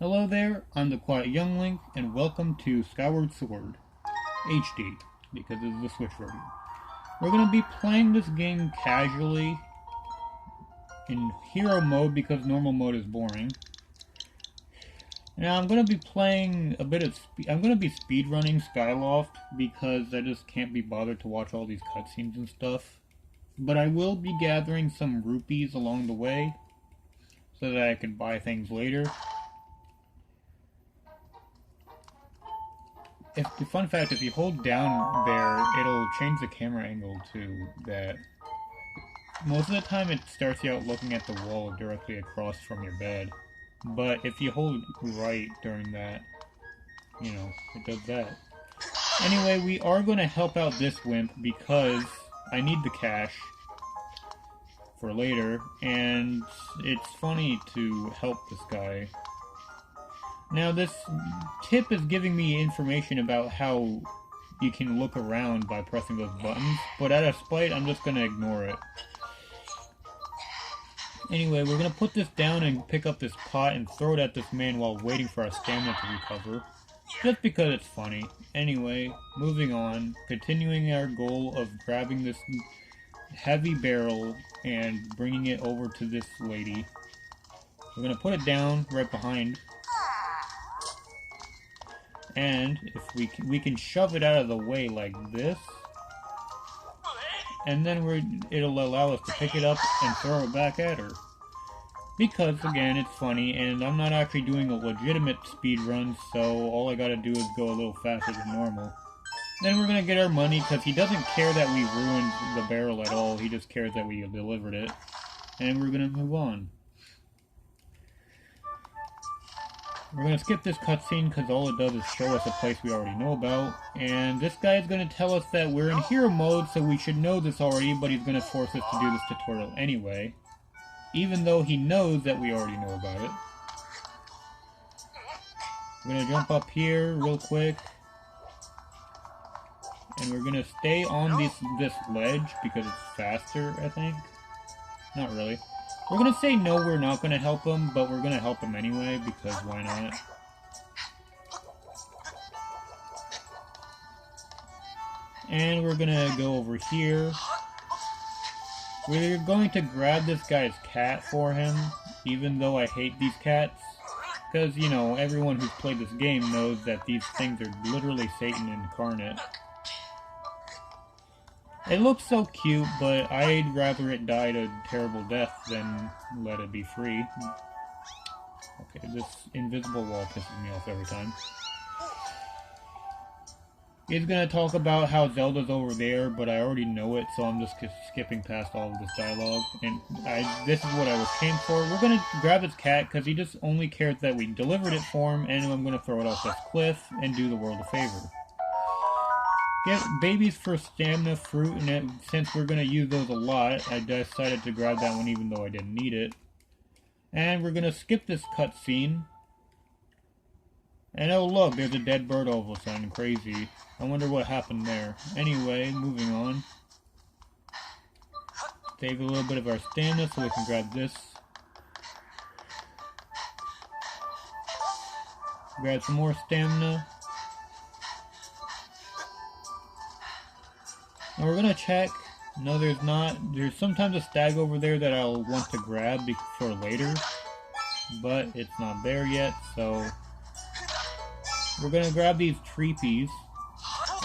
Hello there, I'm the Quiet Young Link, and welcome to Skyward Sword HD, because this is the Switch version. We're going to be playing this game casually in hero mode because normal mode is boring. Now I'm going to be playing a bit of I'm going to be speedrunning Skyloft because I just can't be bothered to watch all these cutscenes and stuff. But I will be gathering some rupees along the way so that I can buy things later. The fun fact, if you hold down there, it'll change the camera angle to that. Most of the time it starts you out looking at the wall directly across from your bed. But if you hold right during that, it does that. Anyway, we are going to help out this wimp because I need the cash for later, and it's funny to help this guy. Now, this tip is giving me information about how you can look around by pressing those buttons, but out of spite, I'm just going to ignore it. Anyway, we're going to put this down and pick up this pot and throw it at this man while waiting for our stamina to recover, just because it's funny. Anyway, moving on, continuing our goal of grabbing this heavy barrel and bringing it over to this lady. We're going to put it down right behind. And if we can shove it out of the way like this, and then it'll allow us to pick it up and throw it back at her. Because again, it's funny, and I'm not actually doing a legitimate speed run, so all I gotta do is go a little faster than normal. Then we're gonna get our money because he doesn't care that we ruined the barrel at all. He just cares that we delivered it, and we're gonna move on. We're going to skip this cutscene because all it does is show us a place we already know about. And this guy is going to tell us that we're in hero mode, so we should know this already, but he's going to force us to do this tutorial anyway. Even though he knows that we already know about it. We're going to jump up here real quick. And we're going to stay on this ledge because it's faster, I think. Not really. We're going to say no, we're not going to help him, but we're going to help him anyway, because why not? And we're going to go over here. We're going to grab this guy's cat for him, even though I hate these cats. Because, everyone who's played this game knows that these things are literally Satan incarnate. It looks so cute, but I'd rather it died a terrible death than let it be free. Okay, this invisible wall pisses me off every time. He's gonna talk about how Zelda's over there, but I already know it, so I'm just skipping past all of this dialogue. And this is what I came for. We're gonna grab his cat, because he just only cares that we delivered it for him, and I'm gonna throw it off this cliff and do the world a favor. Get babies for stamina, fruit, and since we're going to use those a lot, I decided to grab that one even though I didn't need it. And we're going to skip this cutscene. And oh look, there's a dead bird all of a sudden, crazy. I wonder what happened there. Anyway, moving on. Save a little bit of our stamina so we can grab this. Grab some more stamina. Now we're gonna check. No, there's not. There's sometimes a stag over there that I'll want to grab for later, but it's not there yet, so we're gonna grab these treepies,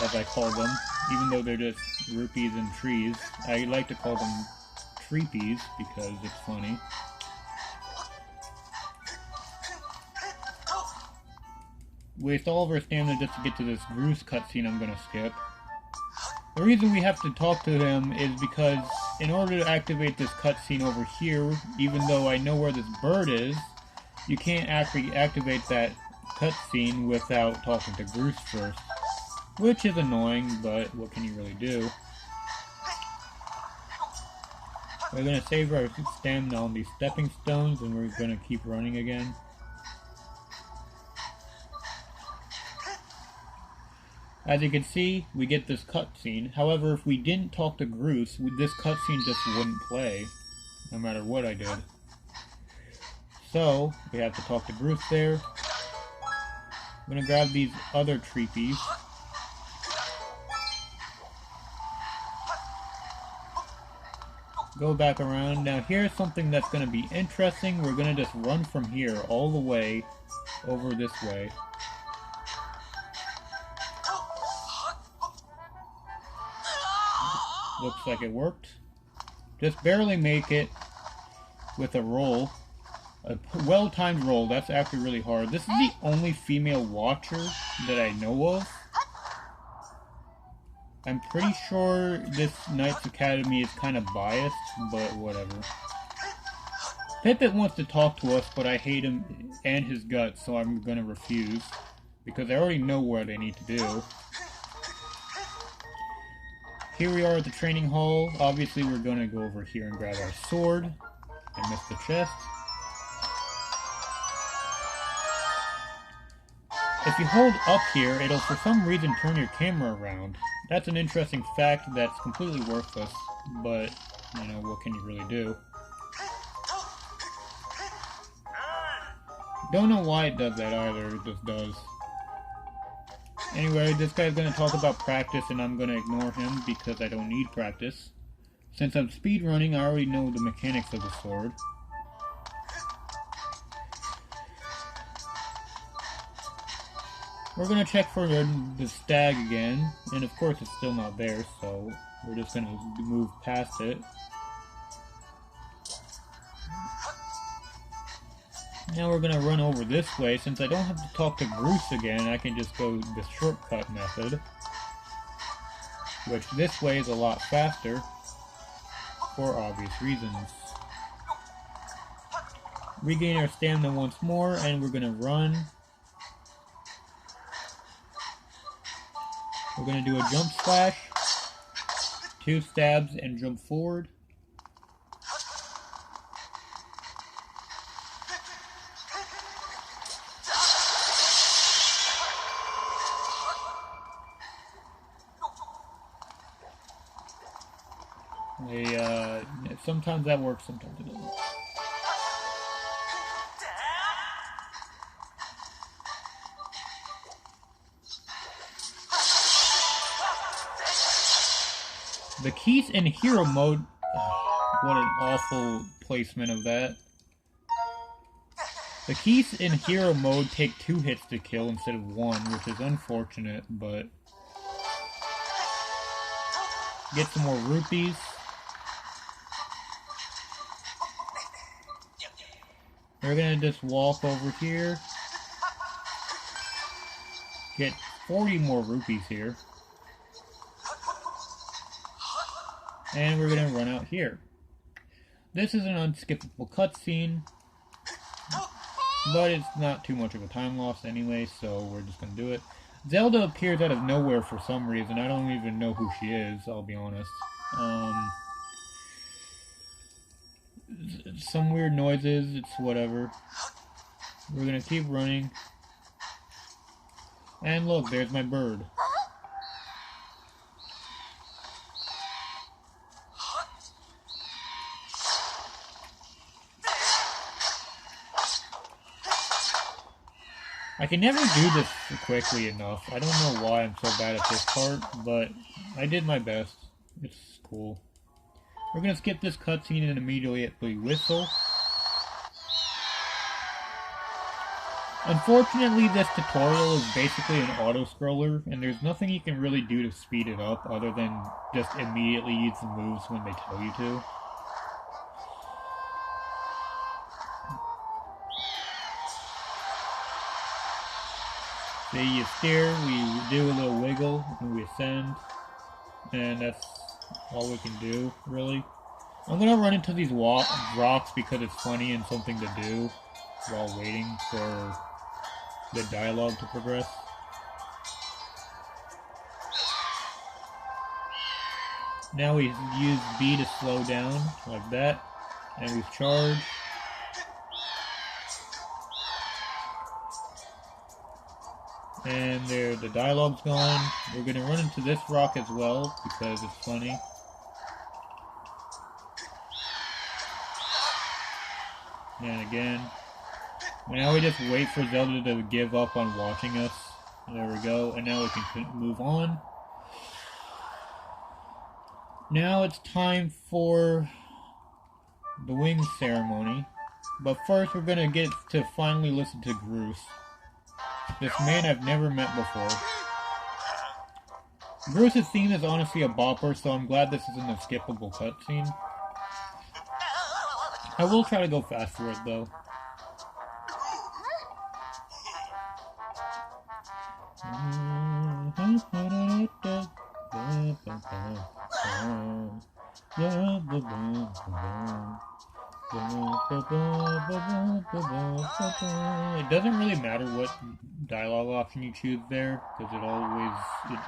as I call them, even though they're just rupees and trees. I like to call them treepies because it's funny. Waste all of our stamina just to get to this Bruce cutscene I'm gonna skip. The reason we have to talk to him is because in order to activate this cutscene over here, even though I know where this bird is, you can't actually activate that cutscene without talking to Bruce first. Which is annoying, but what can you really do? We're going to save our stamina on these stepping stones, and we're going to keep running again. As you can see, we get this cutscene. However, if we didn't talk to Bruce, this cutscene just wouldn't play, no matter what I did. So, we have to talk to Bruce there. I'm gonna grab these other treepies. Go back around. Now here's something that's gonna be interesting. We're gonna just run from here all the way over this way. Looks like it worked. Just barely make it with a roll. A well-timed roll. That's actually really hard. This is the only female watcher that I know of. I'm pretty sure this Knights Academy is kind of biased, but whatever. Pippet wants to talk to us, but I hate him and his guts, so I'm gonna refuse. Because I already know what I need to do. Here we are at the training hall. Obviously we're gonna go over here and grab our sword. I missed the chest. If you hold up here, it'll for some reason turn your camera around. That's an interesting fact that's completely worthless, but, you know, what can you really do? Don't know why it does that either, it just does. Anyway, this guy's gonna talk about practice and I'm gonna ignore him because I don't need practice. Since I'm speedrunning, I already know the mechanics of the sword. We're gonna check for the stag again, and of course it's still not there, so we're just gonna move past it. Now we're gonna run over this way. Since I don't have to talk to Bruce again, I can just go the shortcut method. Which this way is a lot faster, for obvious reasons. Regain our stamina once more, and we're gonna run. We're going to do a jump slash, 2 stabs, and jump forward. Sometimes that works, sometimes it doesn't. The keys in hero mode, what an awful placement of that. The keys in hero mode take 2 hits to kill instead of 1, which is unfortunate, but... Get some more rupees. We're gonna just walk over here. Get 40 more rupees here. And we're gonna run out here. This is an unskippable cutscene, but it's not too much of a time loss anyway, so we're just gonna do it. Zelda appears out of nowhere for some reason. I don't even know who she is, I'll be honest. Some weird noises, it's whatever. We're gonna keep running. And look, there's my bird. I can never do this quickly enough. I don't know why I'm so bad at this part, but I did my best. It's cool. We're gonna skip this cutscene and immediately whistle. Unfortunately, this tutorial is basically an auto-scroller, and there's nothing you can really do to speed it up other than just immediately use the moves when they tell you to. See, you steer, we do a little wiggle, and we ascend, and that's all we can do, really. I'm gonna run into these rocks because it's funny and something to do while waiting for the dialogue to progress. Now we use B to slow down, like that, and we charge. And there, the dialogue's gone. We're gonna run into this rock as well because it's funny. And again. Now we just wait for Zelda to give up on watching us. There we go, and now we can move on. Now it's time for the wing ceremony. But first we're gonna get to finally listen to Groose. This man I've never met before. Groose's theme is honestly a bopper, so I'm glad this isn't a skippable cutscene. I will try to go fast for it though. It doesn't really matter what dialogue option you choose there, because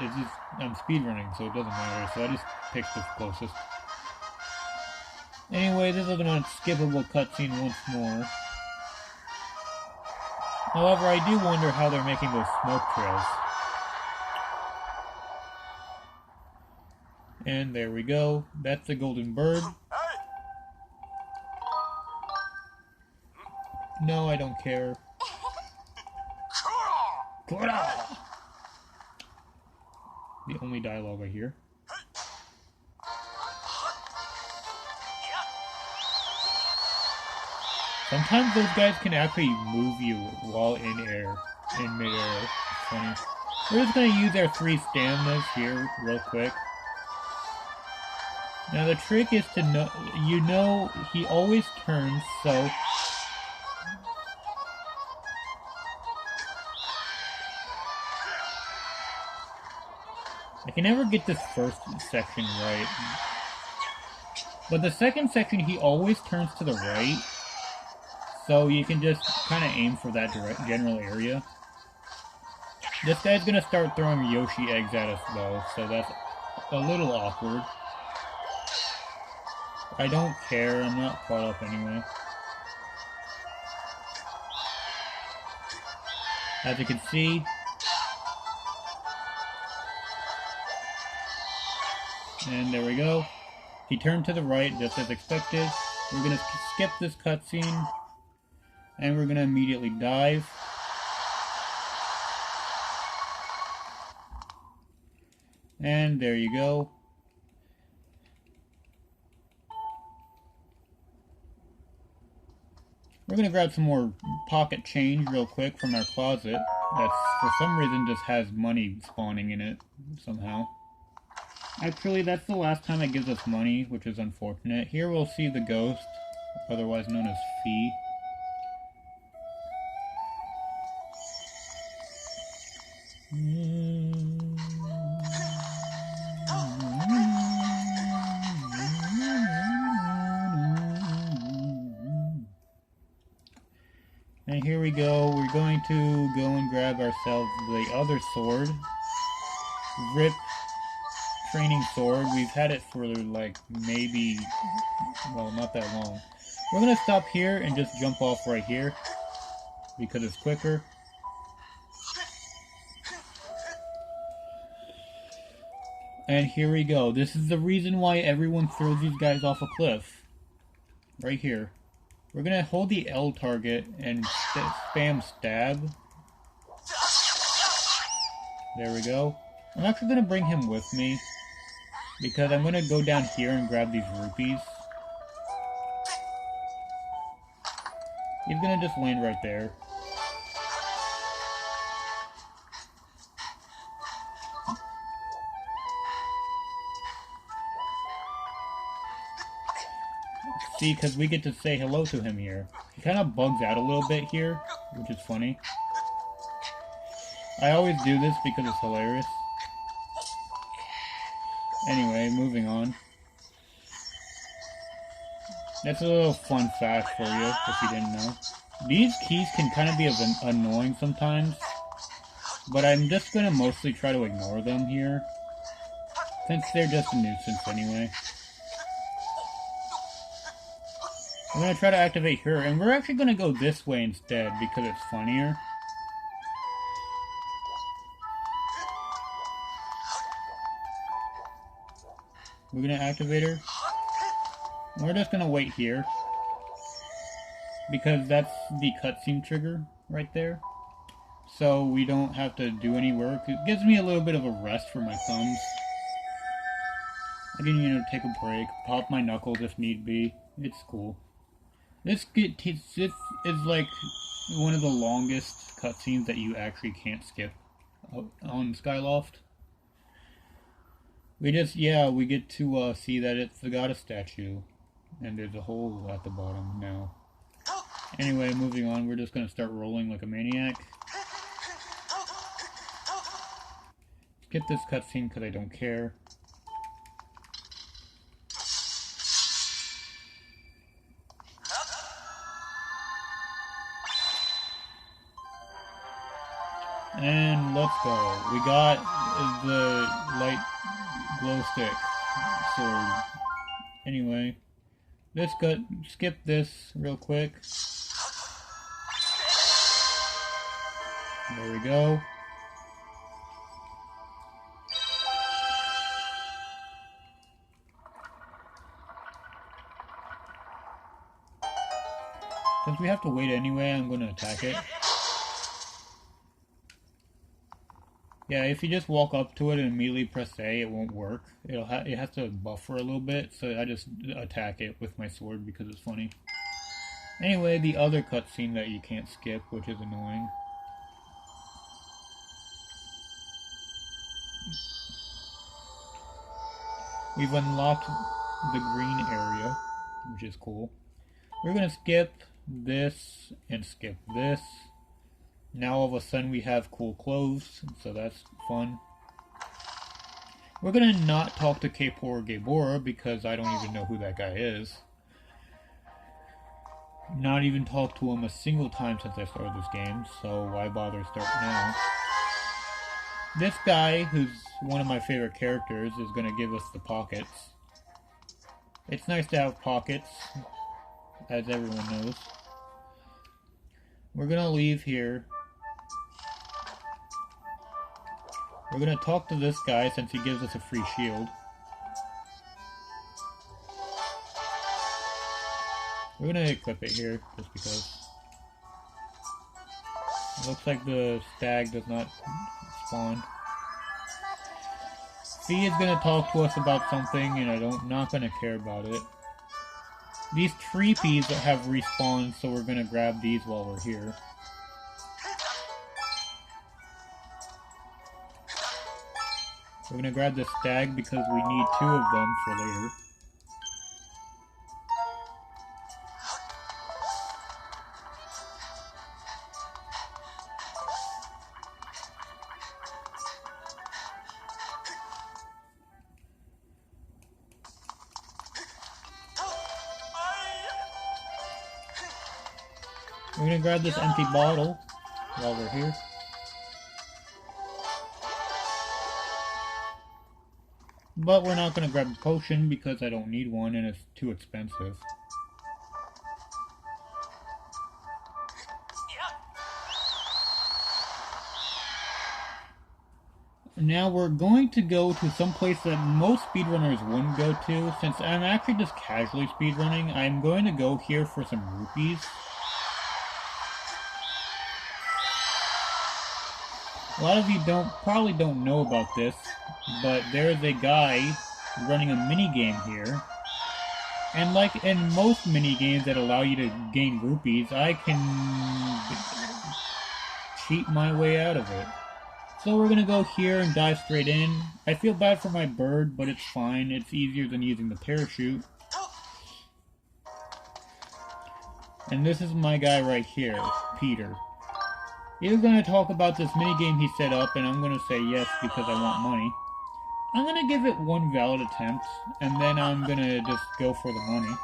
it's just, I'm speedrunning, so it doesn't matter, so I just picked the closest. Anyway, this is an unskippable cutscene once more. However, I do wonder how they're making those smoke trails. And there we go. That's the golden bird. No, I don't care. Kura! The only dialogue I hear. Sometimes those guys can actually move you while in air, in mid-air. It's funny. We're just gonna use our 3 staminas here real quick. Now the trick is to know, he always turns, so I can never get this first section right. But the second section he always turns to the right. So you can just kind of aim for that general area. This guy's gonna start throwing Yoshi eggs at us though, so that's a little awkward. I don't care, I'm not caught up anyway. As you can see, and there we go. He turned to the right just as expected. We're gonna skip this cutscene. And we're gonna immediately dive. And there you go. We're gonna grab some more pocket change real quick from our closet. That for some reason just has money spawning in it somehow. Actually, that's the last time it gives us money, which is unfortunate. Here we'll see the ghost, otherwise known as Fee. And here we go, we're going to go and grab ourselves the other sword. Rip training sword. We've had it for like maybe, well, not that long. We're gonna stop here and just jump off right here because it's quicker. And here we go. This is the reason why everyone throws these guys off a cliff. Right here. We're gonna hold the L target and spam stab. There we go. I'm actually gonna bring him with me, because I'm gonna go down here and grab these rupees. He's gonna just land right there. See, because we get to say hello to him here. He kind of bugs out a little bit here, which is funny. I always do this because it's hilarious. Anyway, moving on. That's a little fun fact for you, if you didn't know. These keys can kind of be annoying sometimes, but I'm just going to mostly try to ignore them here, since they're just a nuisance anyway. I'm going to try to activate her, and we're actually going to go this way instead, because it's funnier. We're going to activate her. And we're just going to wait here, because that's the cutscene trigger right there. so we don't have to do any work. It gives me a little bit of a rest for my thumbs. I can, take a break, pop my knuckles if need be. It's cool. This is like one of the longest cutscenes that you actually can't skip on Skyloft. We get to see that it's the goddess statue, and there's a hole at the bottom now. Anyway, moving on, we're just gonna start rolling like a maniac. Skip this cutscene because I don't care. And let's go. We got the light glow stick sword. Anyway, let's skip this real quick. There we go. Since we have to wait anyway, I'm going to attack it. Yeah, if you just walk up to it and immediately press A, it won't work. It has to buffer a little bit, so I just attack it with my sword because it's funny. Anyway, the other cutscene that you can't skip, which is annoying. We've unlocked the green area, which is cool. We're gonna skip this and skip this. Now all of a sudden we have cool clothes, so that's fun. We're gonna not talk to Kapor Gabora because I don't even know who that guy is. Not even talked to him a single time since I started this game, so why bother start now? This guy, who's one of my favorite characters, is gonna give us the pockets. It's nice to have pockets, as everyone knows. We're gonna leave here. We're gonna talk to this guy since he gives us a free shield. We're gonna equip it here, just because. It looks like the stag does not spawn. Fee is gonna talk to us about something, and I'm not gonna care about it. These treepies have respawned, so we're gonna grab these while we're here. We're gonna grab the stag because we need 2 of them for later. We're gonna grab this empty bottle while we're here. But we're not gonna grab a potion because I don't need one and it's too expensive. Now we're going to go to some place that most speedrunners wouldn't go to. Since I'm actually just casually speedrunning, I'm going to go here for some rupees. A lot of you probably don't know about this, but there's a guy running a minigame here. And like in most minigames that allow you to gain rupees, I can cheat my way out of it. So we're gonna go here and dive straight in. I feel bad for my bird, but it's fine. It's easier than using the parachute. And this is my guy right here, Peter. He's going to talk about this minigame he set up, and I'm going to say yes because I want money. I'm going to give it 1 valid attempt, and then I'm going to just go for the money.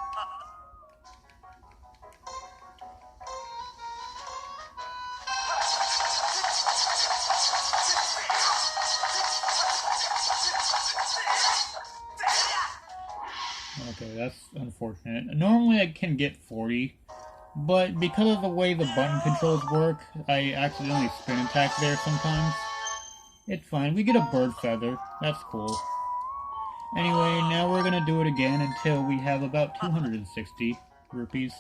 Okay, that's unfortunate. Normally I can get 40. But because of the way the button controls work, I accidentally spin attack there sometimes. It's fine, we get a bird feather, that's cool. Anyway, now we're gonna do it again until we have about 260 rupees.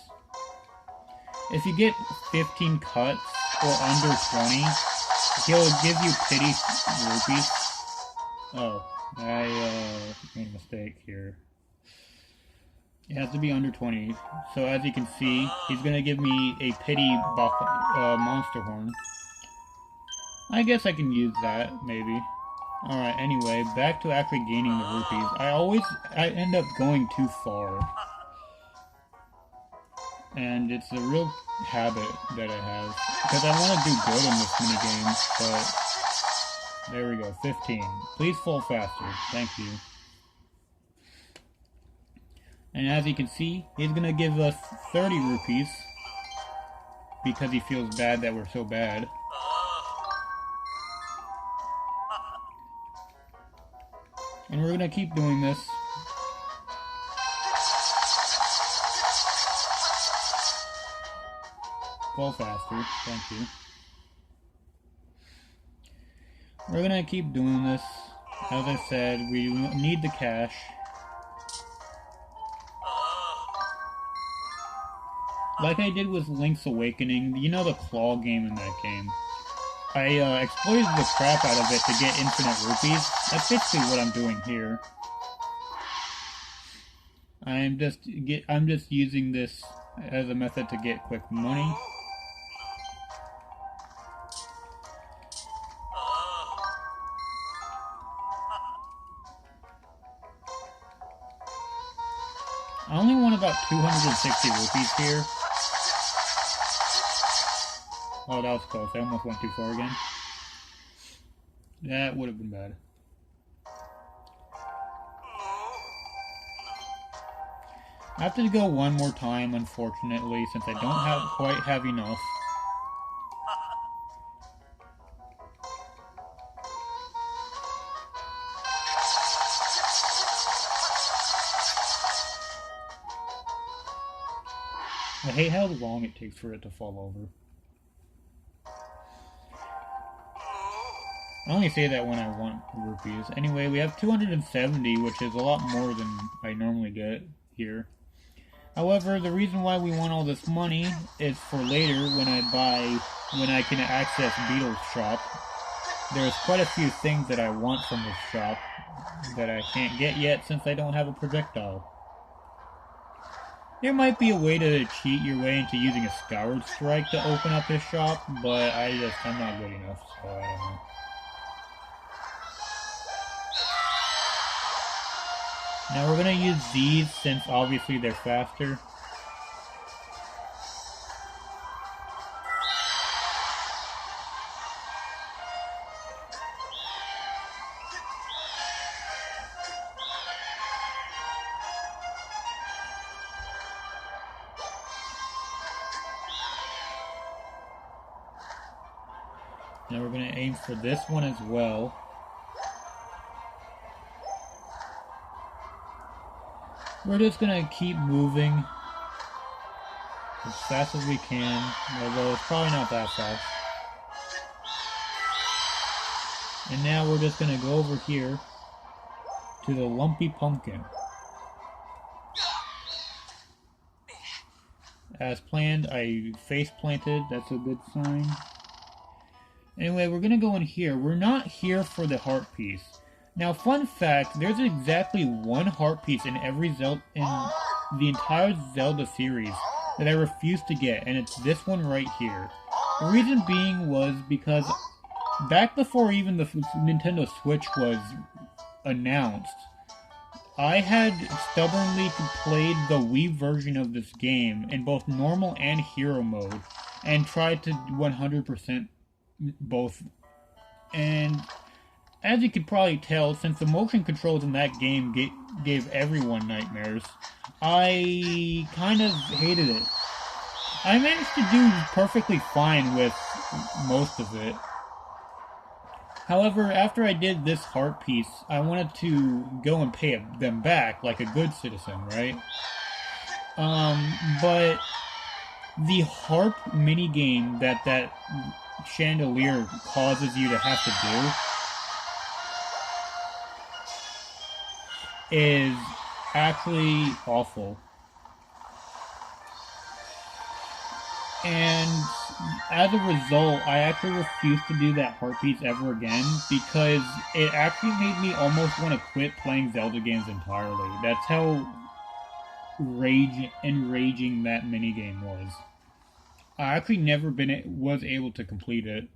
If you get 15 cuts, or under 20, he'll give you pity rupees. Oh, I made a mistake here. It has to be under 20. So as you can see, he's gonna give me a pity monster horn. I guess I can use that, maybe. Alright, anyway, back to actually gaining the rupees. I end up going too far. And it's a real habit that I have. Because I want to do good in this minigame, but... There we go, 15. Please fall faster. Thank you. And as you can see, he's gonna give us 30 rupees. Because he feels bad that we're so bad. And we're gonna keep doing this. Fall faster, thank you. We're gonna keep doing this. As I said, we need the cash. Like I did with Link's Awakening, you know the claw game in that game. I exploited the crap out of it to get infinite rupees. That's basically what I'm doing here. I'm just using this as a method to get quick money. I only want about 260 rupees here. Oh, that was close. I almost went too far again. That would have been bad. I have to go one more time, unfortunately, since I don't quite have enough. I hate how long it takes for it to fall over. I only say that when I want rupees. Anyway, we have 270, which is a lot more than I normally get here. However, the reason why we want all this money is for later when I can access Beetle's shop. There's quite a few things that I want from this shop that I can't get yet since I don't have a projectile. There might be a way to cheat your way into using a Skyward Strike to open up his shop, but I'm not good enough, so I don't know. Now we're gonna use these since obviously they're faster. Now we're gonna aim for this one as well. We're just gonna keep moving as fast as we can, although it's probably not that fast. And now we're just gonna go over here to the lumpy pumpkin. As planned, I face planted, that's a good sign. Anyway, we're gonna go in here. We're not here for the heart piece. Now, fun fact, there's exactly one heart piece in every Zelda, in the entire Zelda series that I refuse to get, and it's this one right here. The reason being was because back before even the Nintendo Switch was announced, I had stubbornly played the Wii version of this game in both normal and hero mode, and tried to 100% both. And as you could probably tell, since the motion controls in that game gave everyone nightmares, I kind of hated it. I managed to do perfectly fine with most of it. However, after I did this heart piece, I wanted to go and pay them back like a good citizen, right? But the harp minigame that chandelier causes you to have to do is actually awful. And as a result, I actually refuse to do that heartbeats ever again because it actually made me almost want to quit playing Zelda games entirely. That's how enraging that minigame was. I actually never was able to complete it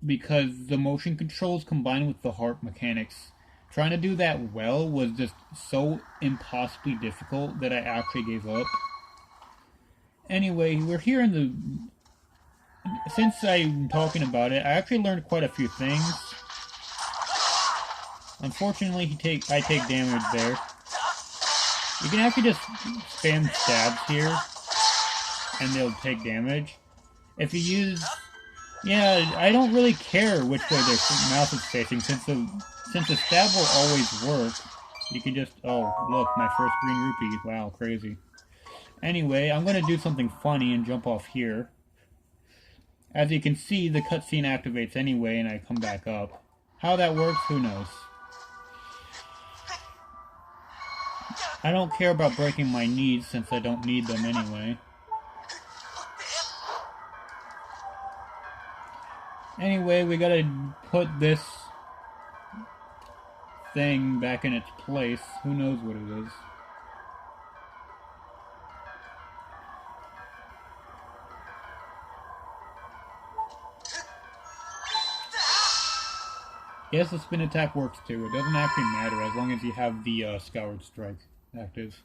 because the motion controls combined with the heart mechanics, trying to do that well was just so impossibly difficult that I actually gave up. Anyway, we're here in the... Since I'm talking about it, I actually learned quite a few things. Unfortunately, I take damage there. You can actually just spam stabs here, and they'll take damage. If you use... Yeah, I don't really care which way their mouth is facing, since the stab will always work. You can just... Oh, look, my first green rupee. Wow, crazy. Anyway, I'm going to do something funny and jump off here. As you can see, the cutscene activates anyway, and I come back up. How that works, who knows. I don't care about breaking my knees, since I don't need them anyway. Anyway, we gotta put this thing back in its place. Who knows what it is. Yes, the spin attack works too. It doesn't actually matter as long as you have the Skyward Strike active.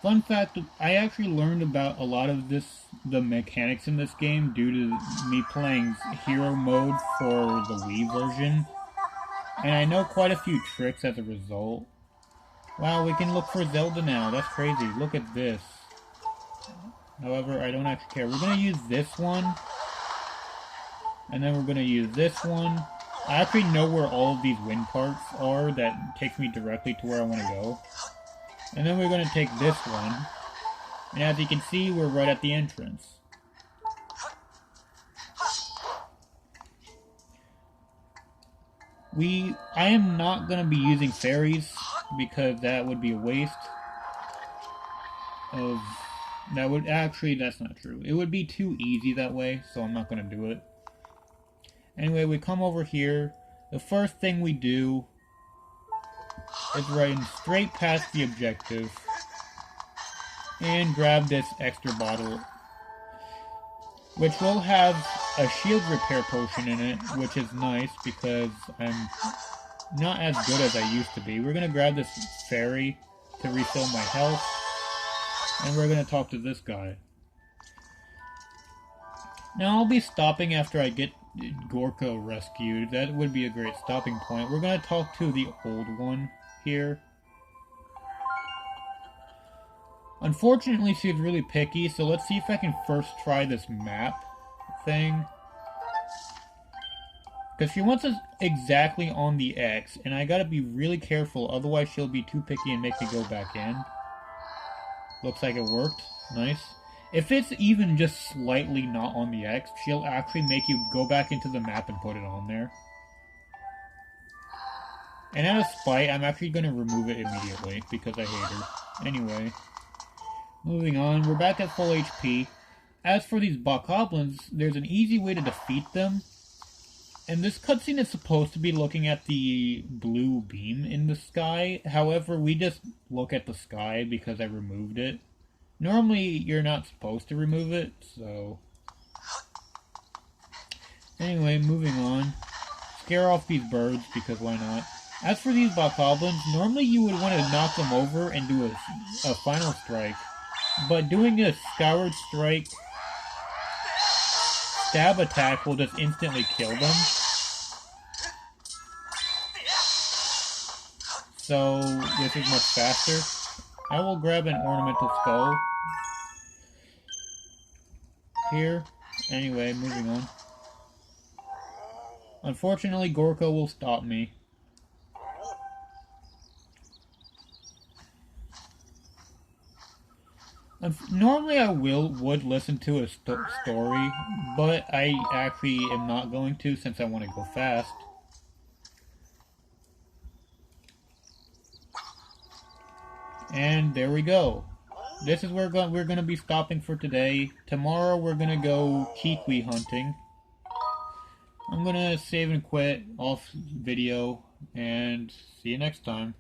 Fun fact, I actually learned about a lot of the mechanics in this game due to me playing Hero Mode for the Wii version. And I know quite a few tricks as a result. Wow, we can look for Zelda now. That's crazy. Look at this. However, I don't actually care. We're going to use this one. And then we're going to use this one. I actually know where all of these wind parts are. That takes me directly to where I want to go. And then we're going to take this one. And as you can see, we're right at the entrance. I am not going to be using fairies because that would be a waste of... That's not true. It would be too easy that way, so I'm not going to do it. Anyway, we come over here. The first thing we do is run straight past the objective and grab this extra bottle, which will have a shield repair potion in it, which is nice because I'm not as good as I used to be. We're going to grab this fairy to refill my health, and we're going to talk to this guy. Now I'll be stopping after I get Gorka rescued. That would be a great stopping point. We're going to talk to the old one here. Unfortunately, she's really picky, so let's see if I can first try this map thing. Because she wants us exactly on the X, and I gotta be really careful, otherwise she'll be too picky and make me go back in. Looks like it worked. Nice. If it's even just slightly not on the X, she'll actually make you go back into the map and put it on there. And out of spite, I'm actually going to remove it immediately, because I hate her. Anyway, moving on, we're back at full HP. As for these bokoblins, there's an easy way to defeat them. And this cutscene is supposed to be looking at the blue beam in the sky. However, we just look at the sky because I removed it. Normally, you're not supposed to remove it, so... Anyway, moving on. Scare off these birds, because why not? As for these bokoblins, normally you would want to knock them over and do a final strike. But doing a Skyward Strike stab attack will just instantly kill them. So, this is much faster. I will grab an ornamental skull. Here. Anyway, moving on. Unfortunately, Gorka will stop me. Normally I would listen to a story, but I actually am not going to since I want to go fast. And there we go. this is where we're gonna be stopping for today. Tomorrow we're gonna go kiwi hunting. I'm gonna save and quit off video, and see you next time.